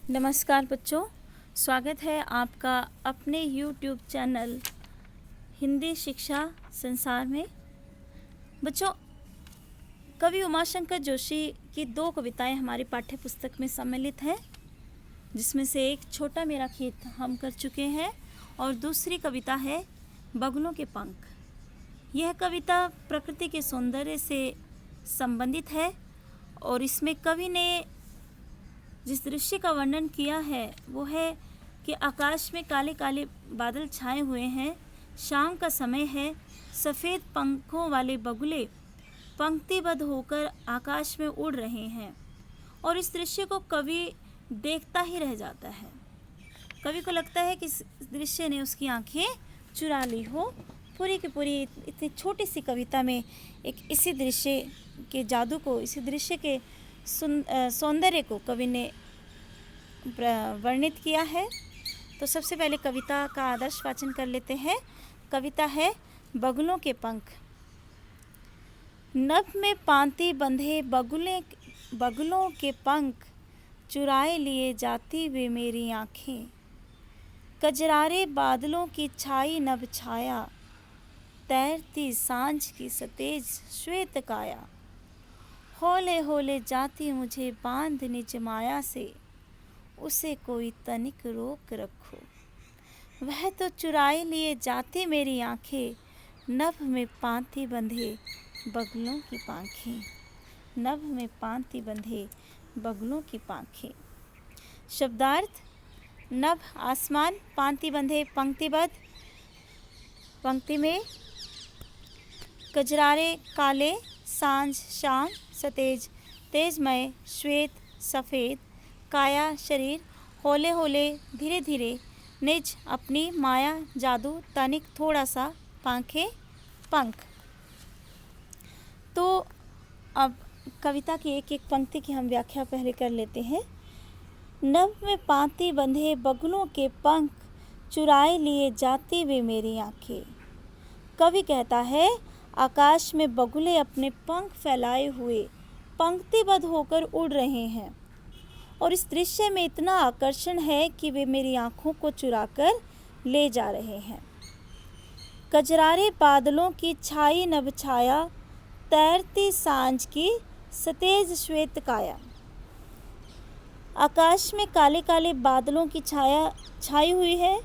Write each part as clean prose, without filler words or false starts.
नमस्कार बच्चों, स्वागत है आपका अपने YouTube चैनल हिंदी शिक्षा संसार में। बच्चों, कवि उमाशंकर जोशी की 2 कविताएं हमारी पाठ्य पुस्तक में सम्मिलित हैं, जिसमें से एक छोटा मेरा खेत हम कर चुके हैं और दूसरी कविता है बगुलों के पंख। यह कविता प्रकृति के सौंदर्य से संबंधित है और इसमें कवि ने जिस दृश्य का वर्णन किया है वो है कि आकाश में काले काले बादल छाए हुए हैं, शाम का समय है, सफ़ेद पंखों वाले बगुले पंक्तिबद्ध होकर आकाश में उड़ रहे हैं और इस दृश्य को कवि देखता ही रह जाता है। कवि को लगता है कि इस दृश्य ने उसकी आंखें चुरा ली हो। पूरी की पूरी इतनी छोटी सी कविता में एक इसी दृश्य के जादू को, इसी दृश्य के सौंदर्य को कवि ने वर्णित किया है। तो सबसे पहले कविता का आदर्श वाचन कर लेते हैं। कविता है बगुलों के पंख। नभ में पांति बंधे बगुलों के पंख, चुराए लिए जाती वे मेरी आँखें। कजरारे बादलों की छाई नभ छाया, तैरती सांझ की सतेज श्वेत काया। होले होले जाती मुझे बांध निज माया से, उसे कोई तनिक रोक रखो। वह तो चुराए लिए जाती मेरी आँखें, नभ में पांति बंधे बगुलों की पाँखें। नभ में पांति बंधे बगुलों की पाँखें। शब्दार्थ: नभ आसमान, पांति बंधे पंक्तिबद्ध, पंक्ति में। कजरारे काले, सांझ शाम, सतेज तेजमय, श्वेत सफ़ेद, काया शरीर, होले होले धीरे धीरे, निज अपनी माया जादू, तनिक थोड़ा सा, पाँखें पंख। तो अब कविता की एक एक पंक्ति की हम व्याख्या पहले कर लेते हैं। नभ में पांति बंधे बगुलों के पंख, चुराए लिए जाती वे मेरी आँखें। कवि कहता है आकाश में बगुले अपने पंख फैलाए हुए पंक्तिबद्ध होकर उड़ रहे हैं और इस दृश्य में इतना आकर्षण है कि वे मेरी आँखों को चुराकर ले जा रहे हैं। कजरारे बादलों की छाई नभ छाया, तैरती सांझ की सतेज श्वेत काया। आकाश में काले काले बादलों की छाया छाई हुई है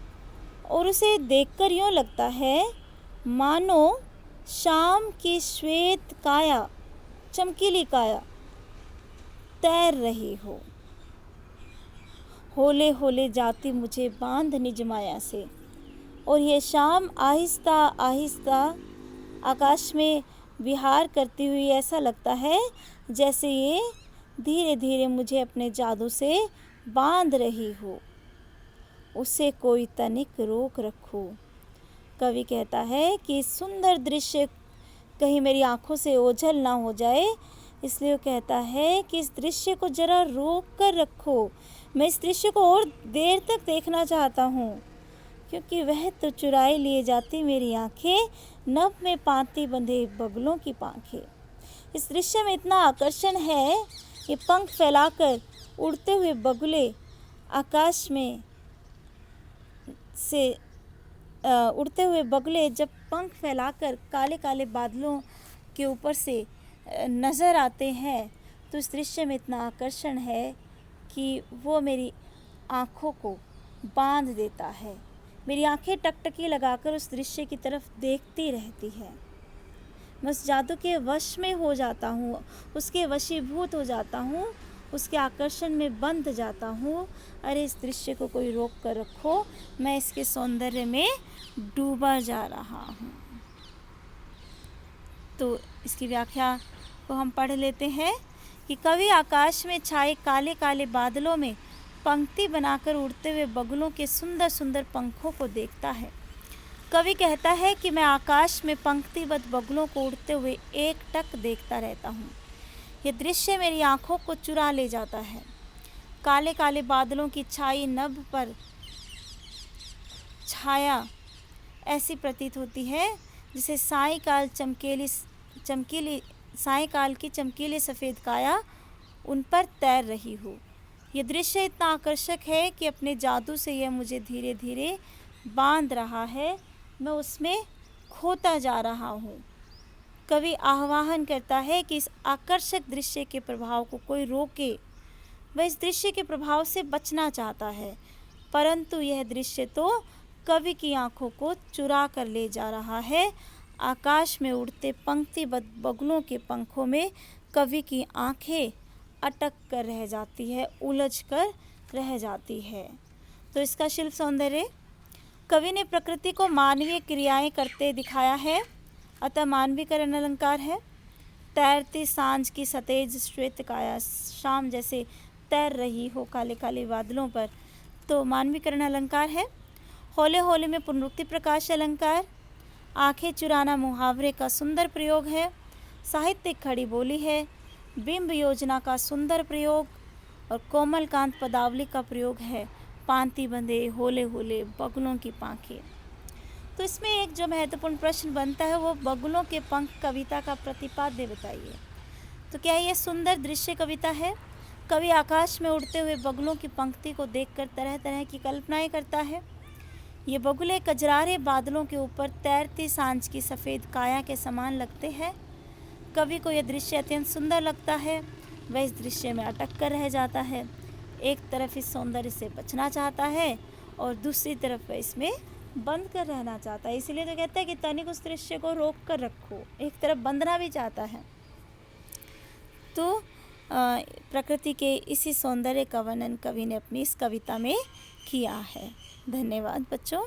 और उसे देखकर यूँ लगता है मानो शाम की श्वेत काया, चमकीली काया तैर रही हो। होले होले जाती मुझे बांध निज माया से, और ये शाम आहिस्ता आहिस्ता आकाश में विहार करती हुई ऐसा लगता है जैसे ये धीरे धीरे मुझे अपने जादू से बांध रही हो। उसे कोई तनिक रोक रखो। कवि कहता है कि सुंदर दृश्य कहीं मेरी आँखों से ओझल ना हो जाए, इसलिए वो कहता है कि इस दृश्य को ज़रा रोक कर रखो। मैं इस दृश्य को और देर तक देखना चाहता हूँ, क्योंकि वह तो चुराए लिए जाती मेरी आँखें, नभ में पांति बंधे बगुलों की पाँखें। इस दृश्य में इतना आकर्षण है कि पंख फैलाकर उड़ते हुए बगुले आकाश में से उड़ते हुए बगुले जब पंख फैलाकर काले काले बादलों के ऊपर से नज़र आते हैं, तो इस दृश्य में इतना आकर्षण है कि वो मेरी आँखों को बांध देता है। मेरी आँखें टकटकी लगाकर उस दृश्य की तरफ देखती रहती है। मैं उस जादू के वश में हो जाता हूँ, उसके वशीभूत हो जाता हूँ, उसके आकर्षण में बंध जाता हूँ। अरे इस दृश्य को कोई रोक कर रखो, मैं इसके सौंदर्य में डूबा जा रहा हूँ। तो इसकी व्याख्या को हम पढ़ लेते हैं कि कवि आकाश में छाए काले काले बादलों में पंक्ति बनाकर उड़ते हुए बगुलों के सुंदर सुंदर पंखों को देखता है। कवि कहता है कि मैं आकाश में पंक्तिबद्ध बगुलों को उड़ते हुए एकटक देखता रहता हूँ। ये दृश्य मेरी आँखों को चुरा ले जाता है। काले काले बादलों की छाई नभ पर छाया ऐसी प्रतीत होती है जिसे सायंकाल की चमकीली सफ़ेद काया उन पर तैर रही हो। ये दृश्य इतना आकर्षक है कि अपने जादू से यह मुझे धीरे धीरे बांध रहा है, मैं उसमें खोता जा रहा हूँ। कवि आह्वान करता है कि इस आकर्षक दृश्य के प्रभाव को कोई रोके। वह इस दृश्य के प्रभाव से बचना चाहता है, परंतु यह दृश्य तो कवि की आंखों को चुरा कर ले जा रहा है। आकाश में उड़ते पंक्तिबद्ध बगुलों के पंखों में कवि की आंखें अटक कर रह जाती है, उलझ कर रह जाती है। तो इसका शिल्प सौंदर्य, कवि ने प्रकृति को मानवीय क्रियाएं करते दिखाया है, अतः मानवीकरण अलंकार है। तैरती सांझ की सतेज श्वेत काया शाम जैसे तैर रही हो काले काले बादलों पर, तो मानवीकरण अलंकार है। होले होले में पुनरुक्ति प्रकाश अलंकार। आंखें चुराना मुहावरे का सुंदर प्रयोग है। साहित्यिक खड़ी बोली है। बिंब योजना का सुंदर प्रयोग और कोमल कांत पदावली का प्रयोग है। पांति बंधे होले होले बगुलों की पांखें। तो इसमें एक जो महत्वपूर्ण प्रश्न बनता है वो बगुलों के पंख कविता का प्रतिपाद्य बताइए। तो क्या ये सुंदर दृश्य कविता है? कवि आकाश में उड़ते हुए बगुलों की पंक्ति को देखकर तरह तरह की कल्पनाएं करता है। ये बगुले कजरारे बादलों के ऊपर तैरती सांझ की सफ़ेद काया के समान लगते हैं। कवि को यह दृश्य अत्यंत सुंदर लगता है। वह इस दृश्य में अटक कर रह जाता है। एक तरफ इस सौंदर्य से बचना चाहता है और दूसरी तरफ वह इसमें बंद कर रहना चाहता है। इसलिए तो कहता है कि तनिक उस दृश्य को रोक कर रखो, एक तरफ बंधना भी चाहता है। तो प्रकृति के इसी सौंदर्य का वर्णन कवि ने अपनी इस कविता में किया है। धन्यवाद बच्चों।